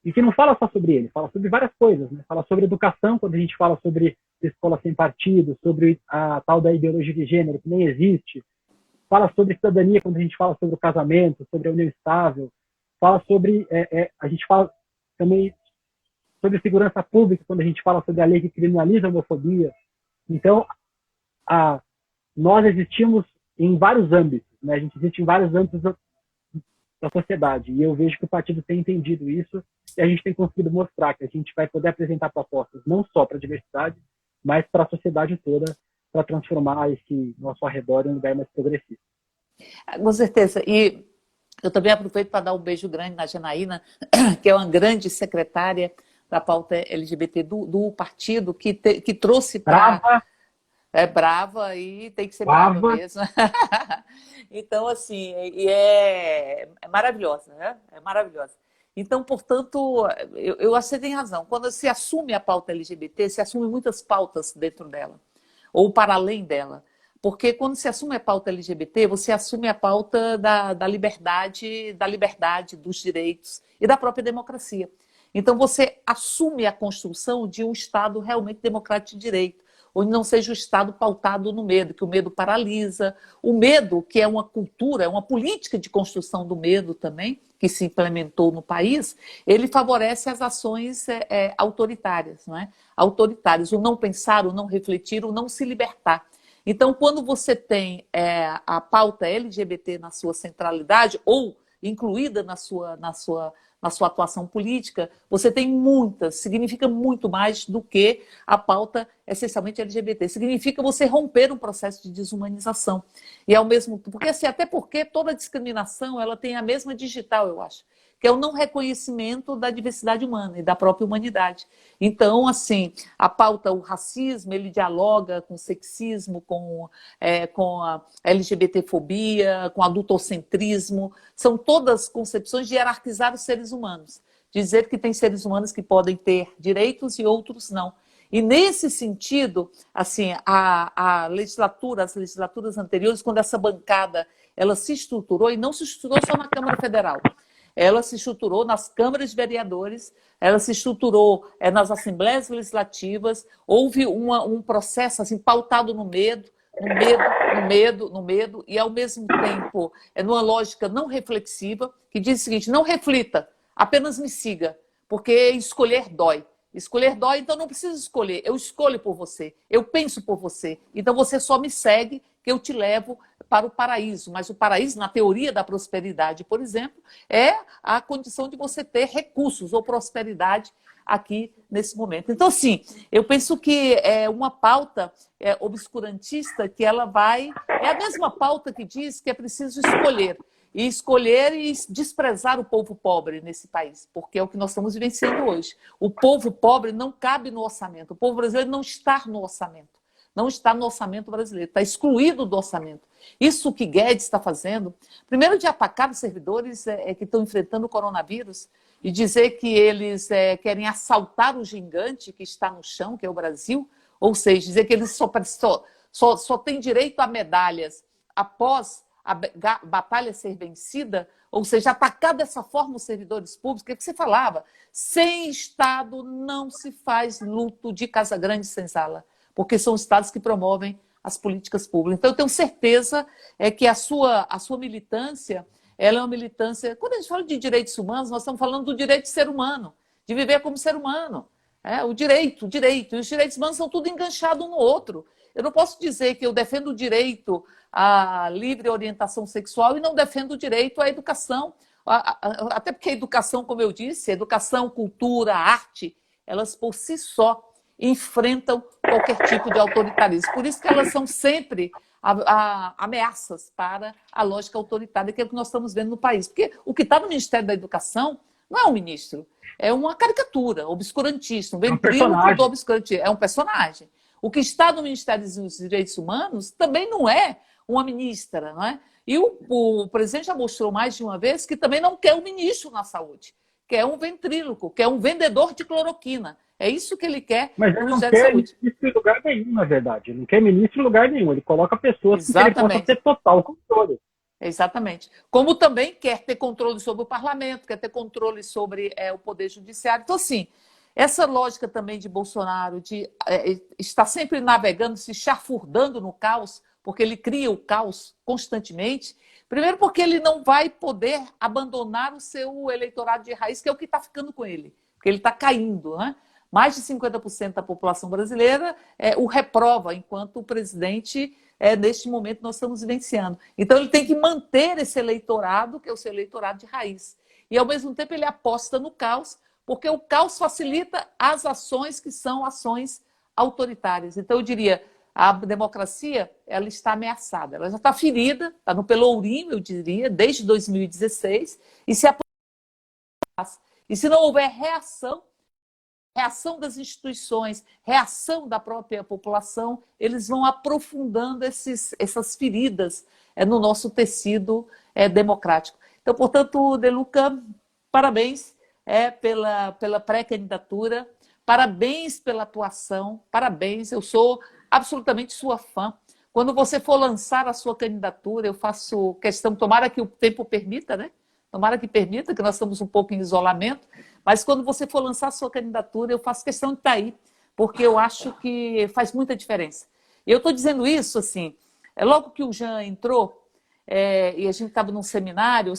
E que não fala só sobre ele, fala sobre várias coisas, né? Fala sobre educação, quando a gente fala sobre escola sem partido, sobre a tal da ideologia de gênero, que nem existe, fala sobre cidadania quando a gente fala sobre o casamento, sobre a união estável, fala sobre, a gente fala também sobre segurança pública quando a gente fala sobre a lei que criminaliza a homofobia. Então, nós existimos em vários âmbitos, né? A gente existe em vários âmbitos da sociedade, e eu vejo que o partido tem entendido isso, e a gente tem conseguido mostrar que a gente vai poder apresentar propostas não só para a diversidade, mas para a sociedade toda, para transformar esse nosso arredor em um lugar mais progressista. Com certeza. E eu também aproveito para dar um beijo grande na Janaína, que é uma grande secretária da pauta LGBT do partido, que trouxe para... É brava e tem que ser brava mesmo. Então, assim, é maravilhosa, né? É maravilhosa. Então, portanto, eu acho que você tem razão. Quando se assume a pauta LGBT, se assume muitas pautas dentro dela, ou para além dela. Porque quando se assume a pauta LGBT, você assume a pauta da liberdade, dos direitos e da própria democracia. Então, você assume a construção de um Estado realmente democrático de direito, onde não seja o Estado pautado no medo, que o medo paralisa. O medo, que é uma cultura, é uma política de construção do medo também, que se implementou no país, ele favorece as ações autoritárias, não é? Autoritárias, o não pensar, o não refletir, o não se libertar. Então, quando você tem a pauta LGBT na sua centralidade, ou incluída na sua atuação política, você tem significa muito mais do que a pauta essencialmente LGBT. Significa você romper um processo de desumanização. E ao mesmo tempo, até porque toda discriminação ela tem a mesma digital, eu acho, que é o não reconhecimento da diversidade humana e da própria humanidade. Então, assim, a pauta, o racismo, ele dialoga com o sexismo, com a LGBTfobia, com o adultocentrismo. São todas concepções de hierarquizar os seres humanos. Dizer que tem seres humanos que podem ter direitos e outros não. E nesse sentido, assim, as legislaturas anteriores, quando essa bancada ela se estruturou, e não se estruturou só na Câmara Federal, ela se estruturou nas câmaras de vereadores, ela se estruturou nas assembleias legislativas, houve um processo assim, pautado no medo, e ao mesmo tempo numa lógica não reflexiva, que diz o seguinte: não reflita, apenas me siga, porque escolher dói. Escolher dói, então não preciso escolher, eu escolho por você, eu penso por você, então você só me segue que eu te levo para o paraíso. Mas o paraíso, na teoria da prosperidade, por exemplo, é a condição de você ter recursos ou prosperidade aqui nesse momento. Então, assim, eu penso que é uma pauta obscurantista que ela vai... É a mesma pauta que diz que é preciso escolher e desprezar o povo pobre nesse país, porque é o que nós estamos vivenciando hoje. O povo pobre não cabe no orçamento, o povo brasileiro não está no orçamento. Não está no orçamento brasileiro, está excluído do orçamento. Isso que Guedes está fazendo, primeiro de atacar os servidores que estão enfrentando o coronavírus e dizer que eles querem assaltar o gigante que está no chão, que é o Brasil, ou seja, dizer que eles só têm direito a medalhas após a batalha ser vencida, ou seja, atacar dessa forma os servidores públicos, que você falava, sem Estado não se faz luto de Casa Grande sem sala, porque são estados que promovem as políticas públicas. Então, eu tenho certeza que a sua militância, ela é uma militância... Quando a gente fala de direitos humanos, nós estamos falando do direito de ser humano, de viver como ser humano. O direito. E os direitos humanos são tudo enganchado um no outro. Eu não posso dizer que eu defendo o direito à livre orientação sexual e não defendo o direito à educação. Até porque a educação, como eu disse, educação, cultura, arte, elas por si só enfrentam qualquer tipo de autoritarismo. Por isso que elas são sempre ameaças para a lógica autoritária, que é o que nós estamos vendo no país. Porque o que está no Ministério da Educação não é um ministro, é uma caricatura obscurantista, um ventríloco do obscurantismo, é um personagem. O que está no Ministério dos Direitos Humanos também não é uma ministra, não é? E o presidente já mostrou mais de uma vez que também não quer um ministro na saúde, quer um ventríloco, quer um vendedor de cloroquina. É isso que ele quer no Ministério da Saúde. Mas ele não quer ministro em lugar nenhum, na verdade. Ele não quer ministro em lugar nenhum. Ele coloca pessoas que ele possa ter total controle. Exatamente. Como também quer ter controle sobre o parlamento, quer ter controle sobre o poder judiciário. Então, assim, Essa lógica também de Bolsonaro, de estar sempre navegando, se chafurdando no caos, porque ele cria o caos constantemente. Primeiro porque ele não vai poder abandonar o seu eleitorado de raiz, que é o que está ficando com ele, porque ele está caindo, né? Mais de 50% da população brasileira o reprova, enquanto o presidente, neste momento, nós estamos vivenciando. Então, ele tem que manter esse eleitorado, que é o seu eleitorado de raiz. E, ao mesmo tempo, ele aposta no caos, porque o caos facilita as ações que são ações autoritárias. Então, eu diria, a democracia ela está ameaçada, ela já está ferida, está no pelourinho, eu diria, desde 2016, e se não houver reação das instituições, reação da própria população, eles vão aprofundando essas feridas no nosso tecido democrático. Então, portanto, De Luca, parabéns pela pré-candidatura, parabéns pela atuação, parabéns, eu sou absolutamente sua fã. Quando você for lançar a sua candidatura, eu faço questão, tomara que o tempo permita, né? Tomara que permita, que nós estamos um pouco em isolamento, mas quando você for lançar a sua candidatura, eu faço questão de estar aí, porque eu acho que faz muita diferença. E eu estou dizendo isso, assim, logo que o Jean entrou, e a gente estava num seminário,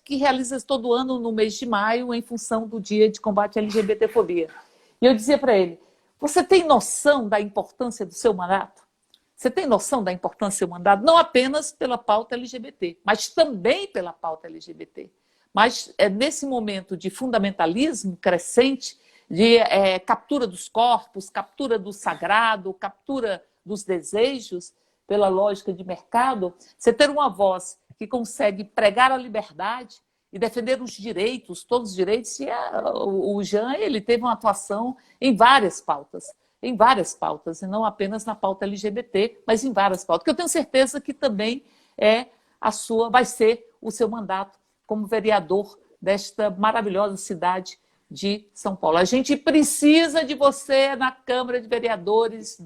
que realiza todo ano no mês de maio, em função do Dia de Combate à LGBTfobia. E eu dizia para ele, você tem noção da importância do seu mandato? Você tem noção da importância do seu mandato? Não apenas pela pauta LGBT, mas também pela pauta LGBT. Mas nesse momento de fundamentalismo crescente, de captura dos corpos, captura do sagrado, captura dos desejos, pela lógica de mercado, você ter uma voz que consegue pregar a liberdade e defender os direitos, todos os direitos, e o Jean ele teve uma atuação em várias pautas, e não apenas na pauta LGBT, mas em várias pautas, que eu tenho certeza que também vai ser o seu mandato como vereador desta maravilhosa cidade de São Paulo. A gente precisa de você na Câmara de Vereadores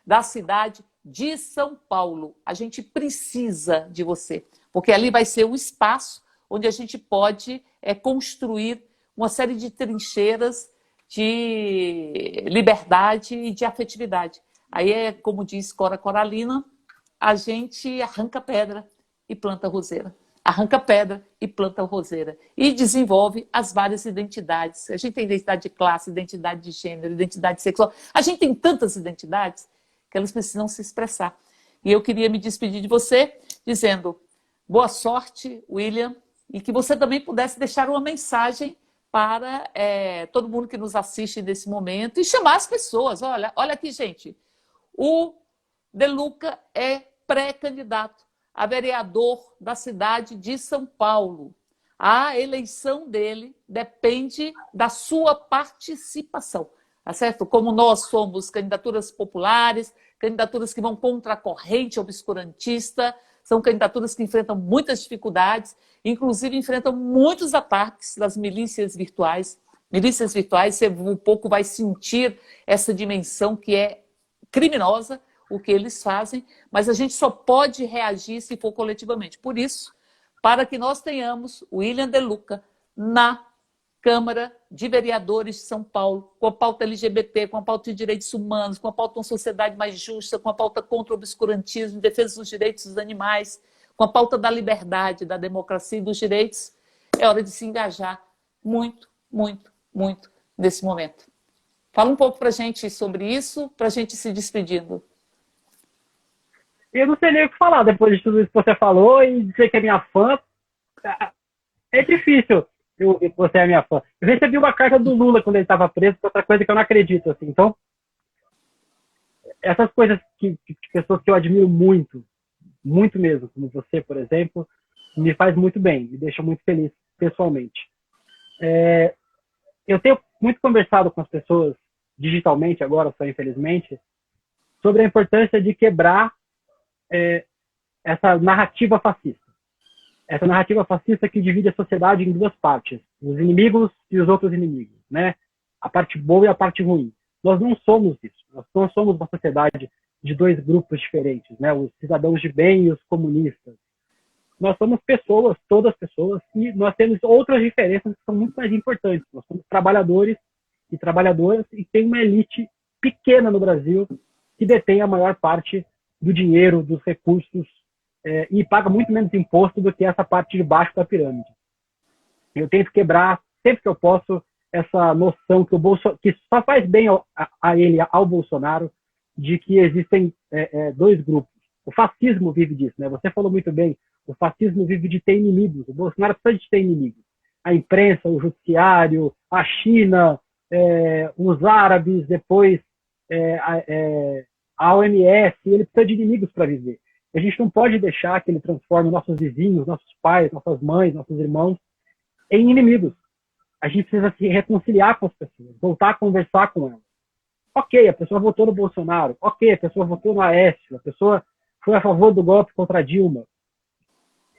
da cidade de São Paulo. A gente precisa de você, porque ali vai ser o espaço onde a gente pode construir uma série de trincheiras de liberdade e de afetividade. Aí como diz Cora Coralina, a gente arranca pedra e planta roseira. Arranca pedra e planta roseira. E desenvolve as várias identidades. A gente tem identidade de classe, identidade de gênero, identidade sexual. A gente tem tantas identidades que elas precisam se expressar. E eu queria me despedir de você dizendo boa sorte, William, e que você também pudesse deixar uma mensagem para todo mundo que nos assiste nesse momento e chamar as pessoas. Olha aqui, gente, o De Luca é pré-candidato a vereador da cidade de São Paulo. A eleição dele depende da sua participação, tá certo? Como nós somos candidaturas populares, candidaturas que vão contra a corrente obscurantista, são candidaturas que enfrentam muitas dificuldades, inclusive enfrentam muitos ataques das milícias virtuais. Milícias virtuais, você um pouco vai sentir essa dimensão que é criminosa, o que eles fazem, mas a gente só pode reagir se for coletivamente. Por isso, para que nós tenhamos o William De Luca na Câmara de Vereadores de São Paulo, com a pauta LGBT, com a pauta de direitos humanos, com a pauta de uma sociedade mais justa, com a pauta contra o obscurantismo, defesa dos direitos dos animais, com a pauta da liberdade, da democracia e dos direitos, é hora de se engajar muito, muito, muito nesse momento. Fala um pouco para a gente sobre isso, para a gente se despedindo. Eu não sei nem o que falar depois de tudo isso que você falou e dizer que é minha fã. É difícil eu ouvir que você é minha fã. Eu recebi uma carta do Lula quando ele estava preso, que é outra coisa que eu não acredito. Assim. Então, essas coisas que pessoas que eu admiro muito, muito mesmo, como você, por exemplo, me faz muito bem, me deixa muito feliz pessoalmente. Eu tenho muito conversado com as pessoas digitalmente agora, só infelizmente, sobre a importância de quebrar essa narrativa fascista. Essa narrativa fascista que divide a sociedade em duas partes, os inimigos e os outros inimigos, né? A parte boa e a parte ruim. Nós não somos isso. Nós não somos uma sociedade de dois grupos diferentes, né? Os cidadãos de bem e os comunistas. Nós somos pessoas, todas pessoas, e nós temos outras diferenças que são muito mais importantes. Nós somos trabalhadores e trabalhadoras, e tem uma elite pequena no Brasil que detém a maior parte do dinheiro, dos recursos, e paga muito menos imposto do que essa parte de baixo da pirâmide. Eu tento quebrar, sempre que eu posso, essa noção que só faz bem ao Bolsonaro, de que existem dois grupos. O fascismo vive disso, né? Você falou muito bem, o fascismo vive de ter inimigos. O Bolsonaro precisa de ter inimigos. A imprensa, o judiciário, a China, os árabes, depois a OMS, ele precisa de inimigos para viver. A gente não pode deixar que ele transforme nossos vizinhos, nossos pais, nossas mães, nossos irmãos em inimigos. A gente precisa se reconciliar com as pessoas, voltar a conversar com elas. Ok, a pessoa votou no Bolsonaro. Ok, a pessoa votou no Aécio. A pessoa foi a favor do golpe contra a Dilma.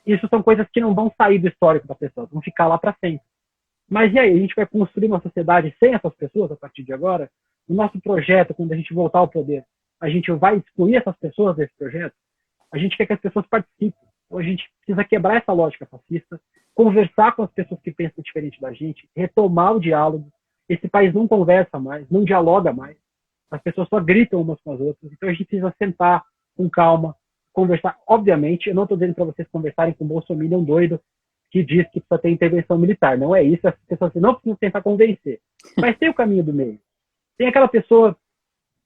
Isso são coisas que não vão sair do histórico da pessoa, vão ficar lá para sempre. Mas e aí, a gente vai construir uma sociedade sem essas pessoas a partir de agora? O nosso projeto, quando a gente voltar ao poder, a gente vai excluir essas pessoas desse projeto? A gente quer que as pessoas participem. Então a gente precisa quebrar essa lógica fascista, conversar com as pessoas que pensam diferente da gente, retomar o diálogo. Esse país não conversa mais, não dialoga mais. As pessoas só gritam umas com as outras. Então a gente precisa sentar com calma, conversar. Obviamente, eu não estou dizendo para vocês conversarem com um bolsominion doido que diz que precisa ter intervenção militar. Não é isso. As pessoas não precisam tentar convencer. Mas tem o caminho do meio. Tem aquela pessoa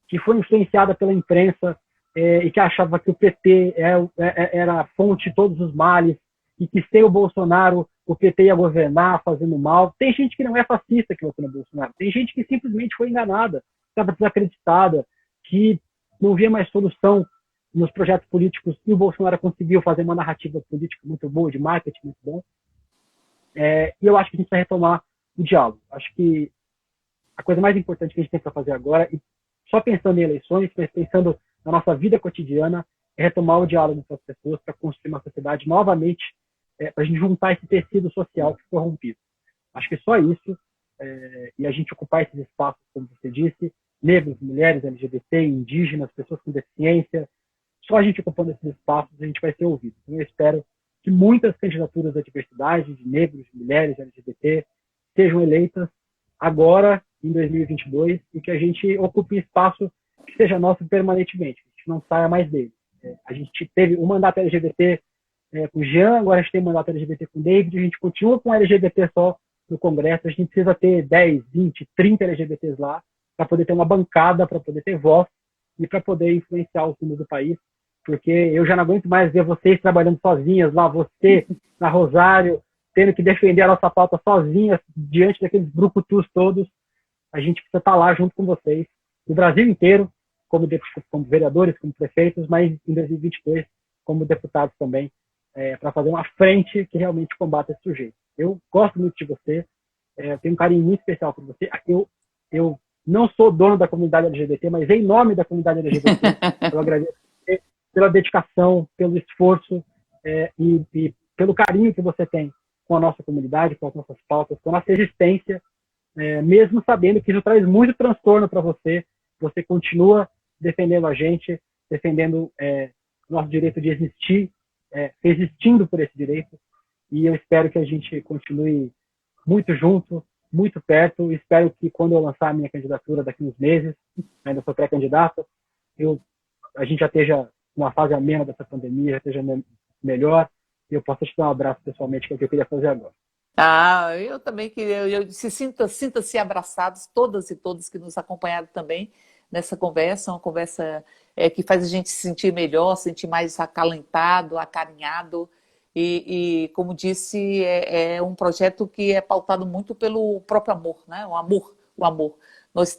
que foi influenciada pela imprensa e que achava que o PT era a fonte de todos os males e que sem o Bolsonaro o PT ia governar fazendo mal. Tem gente que não é fascista que votou no Bolsonaro. Tem gente que simplesmente foi enganada, estava desacreditada, que não via mais solução nos projetos políticos e o Bolsonaro conseguiu fazer uma narrativa política muito boa, de marketing muito bom. E eu acho que a gente precisa retomar o diálogo. Acho que a coisa mais importante que a gente tem para fazer agora, e só pensando em eleições, mas pensando na nossa vida cotidiana, é retomar o diálogo com as pessoas para construir uma sociedade novamente, para a gente juntar esse tecido social que foi rompido. Acho que só isso, e a gente ocupar esses espaços, como você disse, negros, mulheres, LGBT, indígenas, pessoas com deficiência, só a gente ocupando esses espaços a gente vai ser ouvido. Então, eu espero que muitas candidaturas da diversidade, de negros, de mulheres, LGBT, sejam eleitas agora, em 2022, e que a gente ocupe espaço que seja nosso permanentemente, que a gente não saia mais dele. A gente teve um mandato LGBT com o Jean, agora a gente tem um mandato LGBT com o David, a gente continua com LGBT só no Congresso, a gente precisa ter 10, 20, 30 LGBTs lá, para poder ter uma bancada, para poder ter voz e para poder influenciar os rumos do país, porque eu já não aguento mais ver vocês trabalhando sozinhas lá, você na Rosário, tendo que defender a nossa pauta sozinhas, diante daqueles brucutus todos. A gente precisa estar lá junto com vocês, no Brasil inteiro, como vereadores, como prefeitos, mas em 2022 como deputados também, para fazer uma frente que realmente combata esse sujeito. Eu gosto muito de você, tenho um carinho muito especial por você. Eu não sou dono da comunidade LGBT, mas em nome da comunidade LGBT, eu agradeço você pela dedicação, pelo esforço e pelo carinho que você tem com a nossa comunidade, com as nossas pautas, com a nossa existência, mesmo sabendo que isso traz muito transtorno para você. Você continua defendendo a gente, defendendo o nosso direito de existir, resistindo por esse direito, e eu espero que a gente continue muito junto, muito perto. Espero que quando eu lançar a minha candidatura daqui uns meses, ainda sou pré-candidata, a gente já esteja numa fase amena dessa pandemia, já esteja melhor, e eu possa te dar um abraço pessoalmente, que é o que eu queria fazer agora. Eu também queria, sinta-se abraçados, todas e todos que nos acompanharam também nessa conversa, uma conversa que faz a gente se sentir melhor, se sentir mais acalentado, acarinhado, e como disse, é um projeto que é pautado muito pelo próprio amor, né? O amor. Nós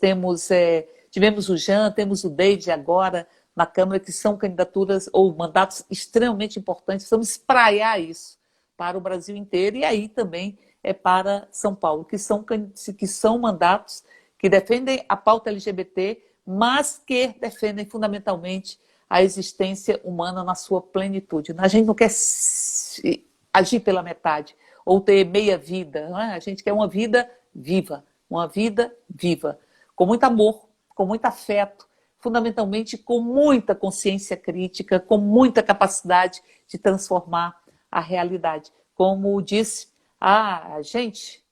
tivemos o Jean, temos o David agora na Câmara, que são candidaturas ou mandatos extremamente importantes, precisamos espraiar isso para o Brasil inteiro e aí também para São Paulo, que são mandatos que defendem a pauta LGBT, mas que defendem fundamentalmente a existência humana na sua plenitude. A gente não quer agir pela metade ou ter meia vida, não é? A gente quer uma vida viva, com muito amor, com muito afeto, fundamentalmente com muita consciência crítica, com muita capacidade de transformar a realidade. Como disse a gente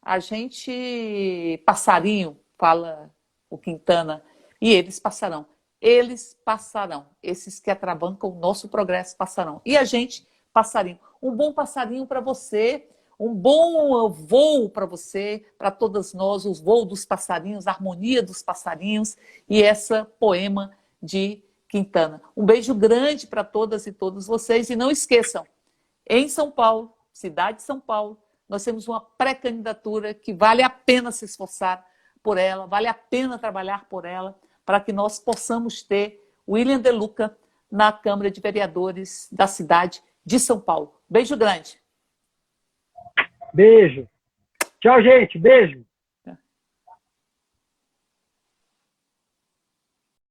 passarinho, fala o Quintana, e eles passarão. Eles passarão. Esses que atravancam o nosso progresso passarão. E a gente, passarinho. Um bom passarinho para você, um bom voo para você, para todas nós, os voos dos passarinhos, a harmonia dos passarinhos e essa poema de Quintana. Um beijo grande para todas e todos vocês. E não esqueçam, em São Paulo, cidade de São Paulo, nós temos uma pré-candidatura que vale a pena se esforçar por ela, vale a pena trabalhar por ela, para que nós possamos ter William De Luca na Câmara de Vereadores da cidade de São Paulo. Beijo grande. Beijo. Tchau, gente. Beijo.